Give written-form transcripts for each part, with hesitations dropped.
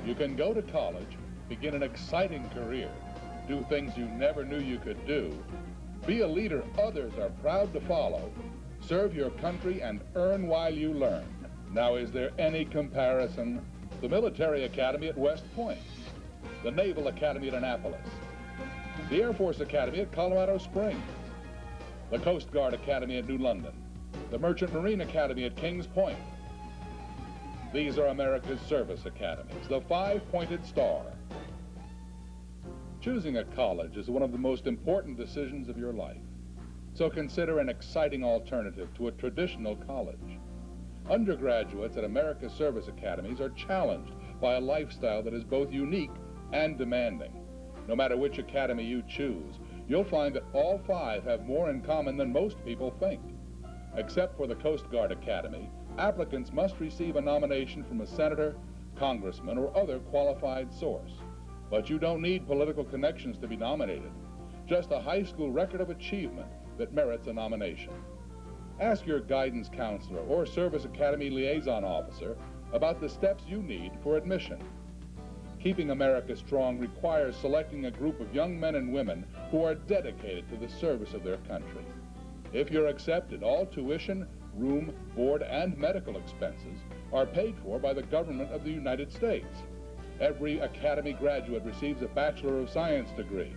You can go to college, begin an exciting career, do things you never knew you could do, be a leader others are proud to follow, serve your country, and earn while you learn. Now, is there any comparison? The Military Academy at West Point, the Naval Academy at Annapolis, the Air Force Academy at Colorado Springs, the Coast Guard Academy at New London, the Merchant Marine Academy at Kings Point. These are America's service academies, the five-pointed star. Choosing a college is one of the most important decisions of your life, so consider an exciting alternative to a traditional college. Undergraduates at America's service academies are challenged by a lifestyle that is both unique and demanding. No matter which academy you choose, you'll find that all five have more in common than most people think. Except for the Coast Guard Academy, applicants must receive a nomination from a senator, congressman, or other qualified source. But you don't need political connections to be nominated, just a high school record of achievement that merits a nomination. Ask your guidance counselor or service academy liaison officer about the steps you need for admission. Keeping America strong requires selecting a group of young men and women who are dedicated to the service of their country. If you're accepted, all tuition, room, board, and medical expenses are paid for by the government of the United States. Every academy graduate receives a Bachelor of Science degree.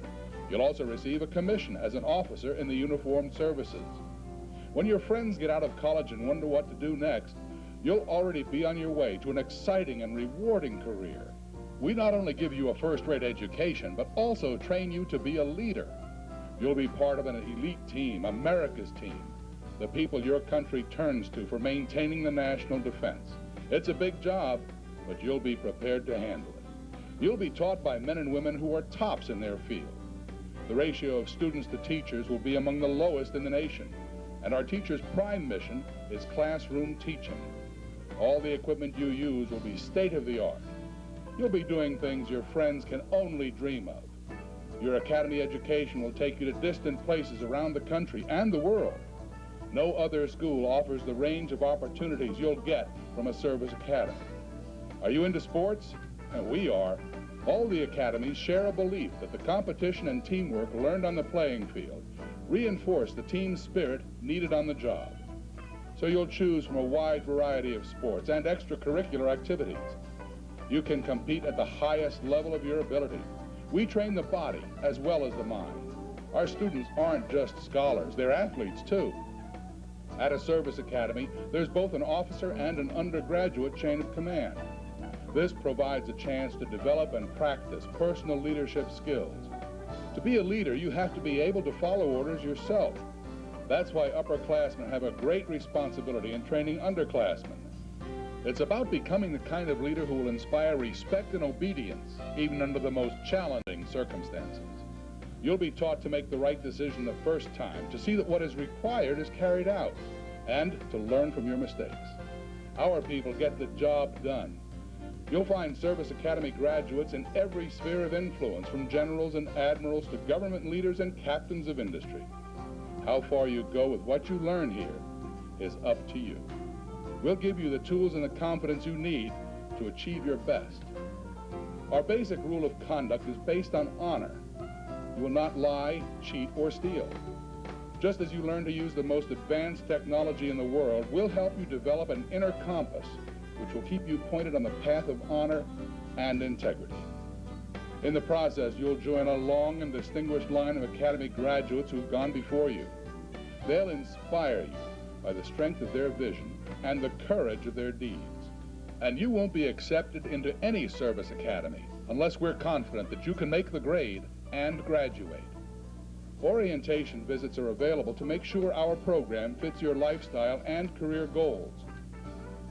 You'll also receive a commission as an officer in the uniformed services. When your friends get out of college and wonder what to do next, you'll already be on your way to an exciting and rewarding career. We not only give you a first-rate education, but also train you to be a leader. You'll be part of an elite team, America's team, the people your country turns to for maintaining the national defense. It's a big job, but you'll be prepared to handle it. You'll be taught by men and women who are tops in their field. The ratio of students to teachers will be among the lowest in the nation, and our teachers' prime mission is classroom teaching. All the equipment you use will be state-of-the-art. You'll be doing things your friends can only dream of. Your academy education will take you to distant places around the country and the world. No other school offers the range of opportunities you'll get from a service academy. Are you into sports? We are. All the academies share a belief that the competition and teamwork learned on the playing field reinforce the team spirit needed on the job. So you'll choose from a wide variety of sports and extracurricular activities. You can compete at the highest level of your ability. We train the body as well as the mind. Our students aren't just scholars, they're athletes too. At a service academy, there's both an officer and an undergraduate chain of command. This provides a chance to develop and practice personal leadership skills. To be a leader, you have to be able to follow orders yourself. That's why upperclassmen have a great responsibility in training underclassmen. It's about becoming the kind of leader who will inspire respect and obedience, even under the most challenging circumstances. You'll be taught to make the right decision the first time, to see that what is required is carried out, and to learn from your mistakes. Our people get the job done. You'll find service academy graduates in every sphere of influence, from generals and admirals to government leaders and captains of industry. How far you go with what you learn here is up to you. We'll give you the tools and the confidence you need to achieve your best. Our basic rule of conduct is based on honor. You will not lie, cheat, or steal. Just as you learn to use the most advanced technology in the world, we'll help you develop an inner compass which will keep you pointed on the path of honor and integrity. In the process, you'll join a long and distinguished line of academy graduates who've gone before you. They'll inspire you by the strength of their vision and the courage of their deeds. And you won't be accepted into any service academy unless we're confident that you can make the grade and graduate. Orientation visits are available to make sure our program fits your lifestyle and career goals.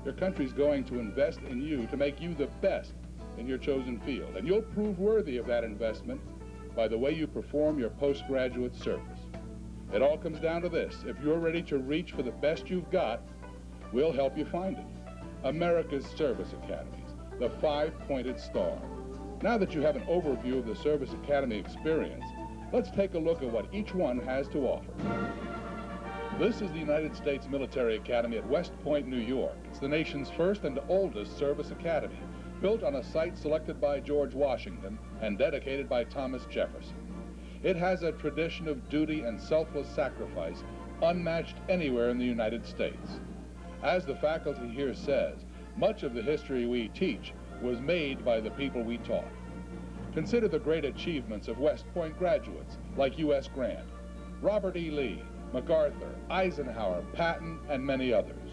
Your country's going to invest in you to make you the best in your chosen field, and you'll prove worthy of that investment by the way you perform your postgraduate service. It all comes down to this: if you're ready to reach for the best you've got, we'll help you find it. America's Service Academies, the five-pointed star. Now that you have an overview of the Service Academy experience, let's take a look at what each one has to offer. This is the United States Military Academy at West Point, New York. It's the nation's first and oldest service academy. built on a site selected by George Washington and dedicated by Thomas Jefferson. It has a tradition of duty and selfless sacrifice unmatched anywhere in the United States. As the faculty here says, much of the history we teach was made by the people we taught. Consider the great achievements of West Point graduates like U.S. Grant, Robert E. Lee, MacArthur, Eisenhower, Patton, and many others.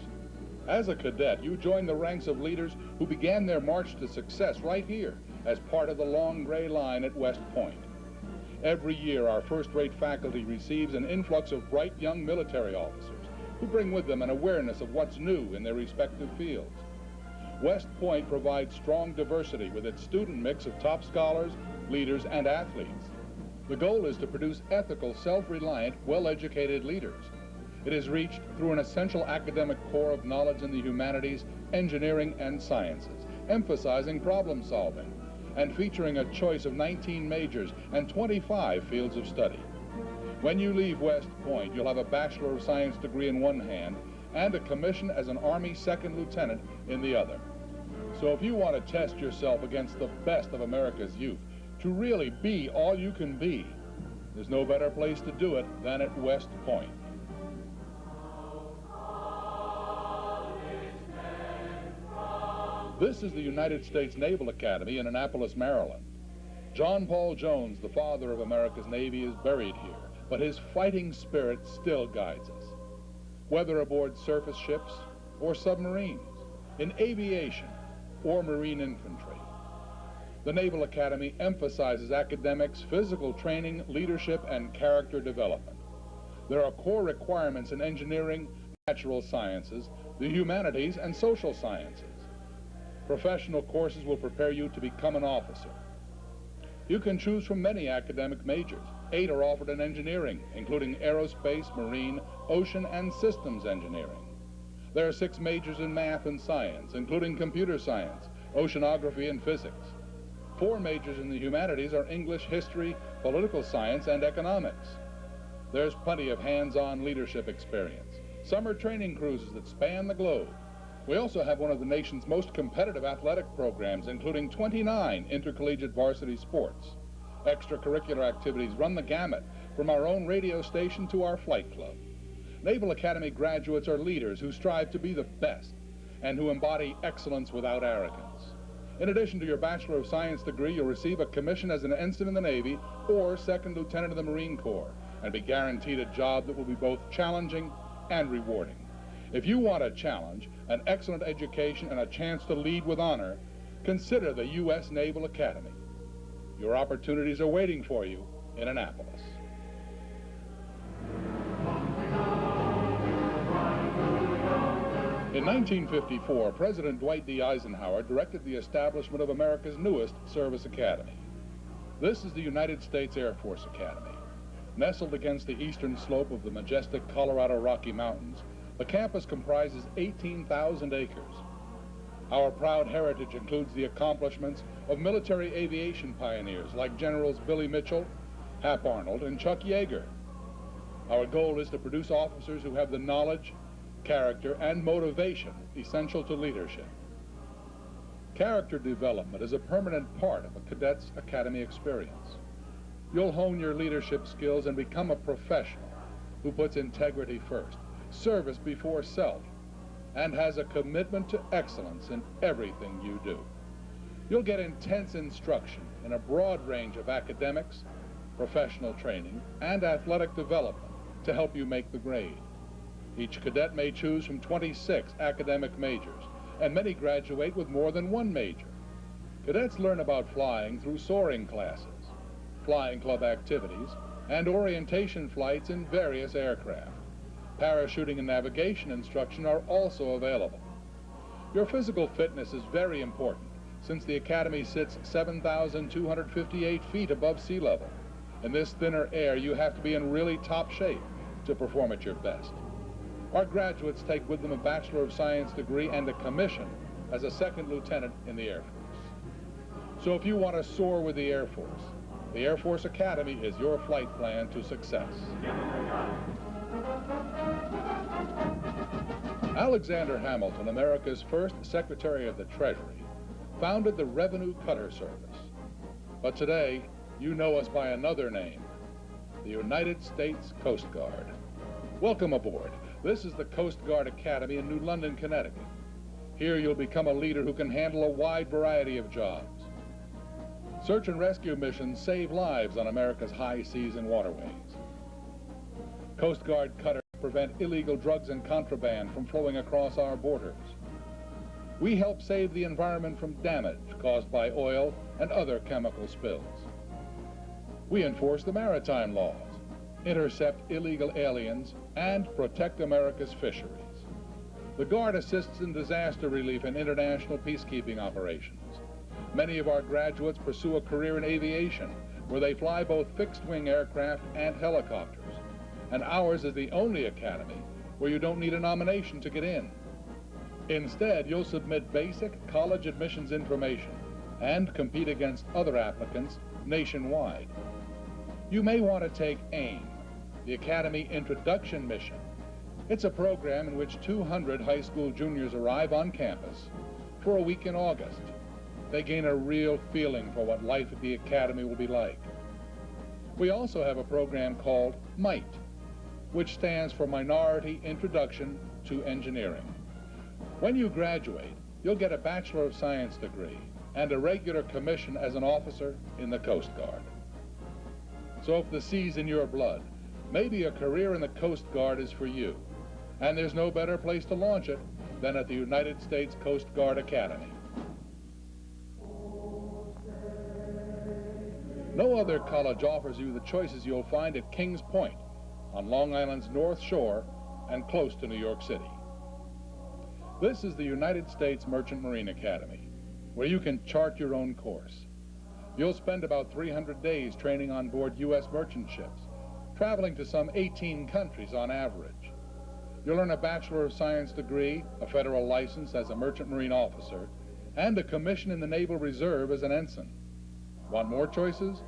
As a cadet, you join the ranks of leaders who began their march to success right here as part of the long gray line at West Point. Every year, our first-rate faculty receives an influx of bright young military officers who bring with them an awareness of what's new in their respective fields. West Point provides strong diversity with its student mix of top scholars, leaders, and athletes. The goal is to produce ethical, self-reliant, well-educated leaders. It is reached through an essential academic core of knowledge in the humanities, engineering, and sciences, emphasizing problem solving, and featuring a choice of 19 majors and 25 fields of study. When you leave West Point, you'll have a Bachelor of Science degree in one hand and a commission as an Army second lieutenant in the other. So if you want to test yourself against the best of America's youth, to really be all you can be, there's no better place to do it than at West Point. This is the United States Naval Academy in Annapolis, Maryland. John Paul Jones, the father of America's Navy, is buried here, but his fighting spirit still guides us. Whether aboard surface ships or submarines, in aviation or marine infantry, the Naval Academy emphasizes academics, physical training, leadership, and character development. There are core requirements in engineering, natural sciences, the humanities, and social sciences. Professional courses will prepare you to become an officer. You can choose from many academic majors. 8 are offered in engineering, including aerospace, marine, ocean, and systems engineering. There are 6 majors in math and science, including computer science, oceanography, and physics. 4 majors in the humanities are English, history, political science, and economics. There's plenty of hands-on leadership experience, summer training cruises that span the globe. We also have one of the nation's most competitive athletic programs, including 29 intercollegiate varsity sports. Extracurricular activities run the gamut, from our own radio station to our flight club. Naval Academy graduates are leaders who strive to be the best and who embody excellence without arrogance. In addition to your Bachelor of Science degree, you'll receive a commission as an ensign in the Navy or second lieutenant in the Marine Corps and be guaranteed a job that will be both challenging and rewarding. If you want a challenge, an excellent education, and a chance to lead with honor, consider the U.S. Naval Academy. Your opportunities are waiting for you in Annapolis. In 1954, President Dwight D. Eisenhower directed the establishment of America's newest service academy. This is the United States Air Force Academy. Nestled against the eastern slope of the majestic Colorado Rocky Mountains, the campus comprises 18,000 acres. Our proud heritage includes the accomplishments of military aviation pioneers like Generals Billy Mitchell, Hap Arnold, and Chuck Yeager. Our goal is to produce officers who have the knowledge, character, and motivation essential to leadership. Character development is a permanent part of a cadet's academy experience. You'll hone your leadership skills and become a professional who puts integrity first, service before self, and has a commitment to excellence in everything you do. You'll get intense instruction in a broad range of academics, professional training, and athletic development to help you make the grade. Each cadet may choose from 26 academic majors, and many graduate with more than one major. Cadets learn about flying through soaring classes, flying club activities, and orientation flights in various aircraft. Parachuting and navigation instruction are also available. Your physical fitness is very important, since the Academy sits 7,258 feet above sea level. In this thinner air, you have to be in really top shape to perform at your best. Our graduates take with them a Bachelor of Science degree and a commission as a second lieutenant in the Air Force. So if you want to soar with the Air Force Academy is your flight plan to success. Alexander Hamilton, America's first Secretary of the Treasury, founded the Revenue Cutter Service. But today, you know us by another name, the United States Coast Guard. Welcome aboard. This is the Coast Guard Academy in New London, Connecticut. Here you'll become a leader who can handle a wide variety of jobs. Search and rescue missions save lives on America's high seas and waterways. Coast Guard cutters prevent illegal drugs and contraband from flowing across our borders. We help save the environment from damage caused by oil and other chemical spills. We enforce the maritime laws, intercept illegal aliens, and protect America's fisheries. The Guard assists in disaster relief and international peacekeeping operations. Many of our graduates pursue a career in aviation, where they fly both fixed-wing aircraft and helicopters. And ours is the only academy where you don't need a nomination to get in. Instead, you'll submit basic college admissions information and compete against other applicants nationwide. You may want to take AIM, the Academy Introduction Mission. It's a program in which 200 high school juniors arrive on campus for a week in August. They gain a real feeling for what life at the Academy will be like. We also have a program called MIGHT, which stands for Minority Introduction to Engineering. When you graduate, you'll get a Bachelor of Science degree and a regular commission as an officer in the Coast Guard. So if the sea's in your blood, maybe a career in the Coast Guard is for you. And there's no better place to launch it than at the United States Coast Guard Academy. No other college offers you the choices you'll find at Kings Point, on Long Island's North Shore and close to New York City. This is the United States Merchant Marine Academy, where you can chart your own course. You'll spend about 300 days training on board U.S. merchant ships, traveling to some 18 countries on average. You'll earn a Bachelor of Science degree, a federal license as a merchant marine officer, and a commission in the Naval Reserve as an ensign. Want more choices?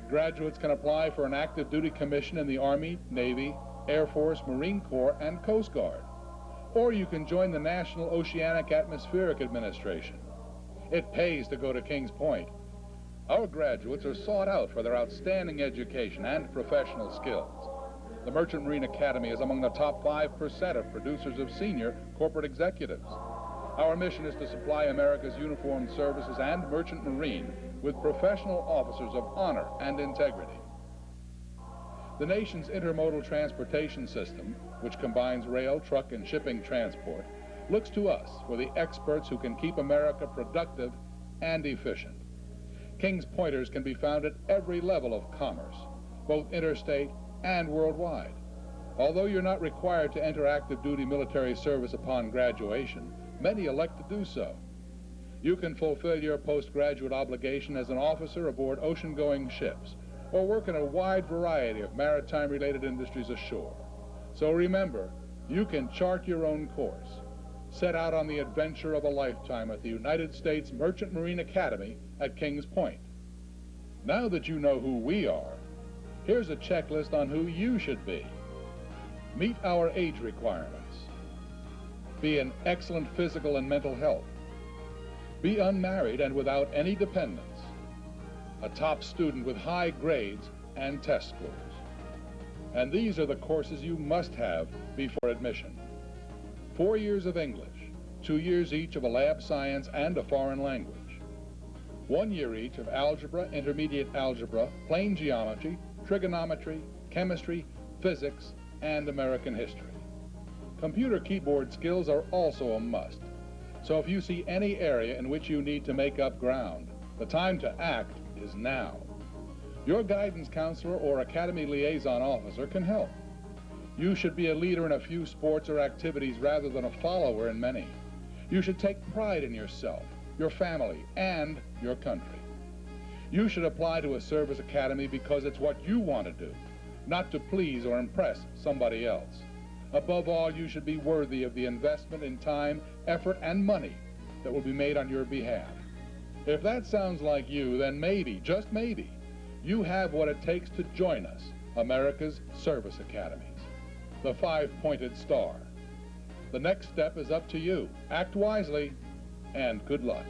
Graduates can apply for an active duty commission in the Army, Navy, Air Force, Marine Corps, and Coast Guard. Or you can join the National Oceanic Atmospheric Administration. It pays to go to Kings Point. Our graduates are sought out for their outstanding education and professional skills. The Merchant Marine Academy is among the top 5% of producers of senior corporate executives. Our mission is to supply America's uniformed services and merchant marine with professional officers of honor and integrity. The nation's intermodal transportation system, which combines rail, truck, and shipping transport, looks to us for the experts who can keep America productive and efficient. Kings Pointers can be found at every level of commerce, both interstate and worldwide. Although you're not required to enter active duty military service upon graduation, many elect to do so. You can fulfill your postgraduate obligation as an officer aboard ocean-going ships, or work in a wide variety of maritime-related industries ashore. So remember, you can chart your own course. Set out on the adventure of a lifetime at the United States Merchant Marine Academy at Kings Point. Now that you know who we are, here's a checklist on who you should be. Meet our age requirements. Be in excellent physical and mental health. Be unmarried and without any dependents. A top student with high grades and test scores. And these are the courses you must have before admission. 4 years of English, 2 years each of a lab science and a foreign language. 1 year each of algebra, intermediate algebra, plane geometry, trigonometry, chemistry, physics, and American history. Computer keyboard skills are also a must. So if you see any area in which you need to make up ground, the time to act is now. Your guidance counselor or academy liaison officer can help. You should be a leader in a few sports or activities rather than a follower in many. You should take pride in yourself, your family, and your country. You should apply to a service academy because it's what you want to do, not to please or impress somebody else. Above all, you should be worthy of the investment in time, effort, and money that will be made on your behalf. If that sounds like you, then maybe, just maybe, you have what it takes to join us, America's Service Academies, the 5-pointed star. The next step is up to you. Act wisely, and good luck.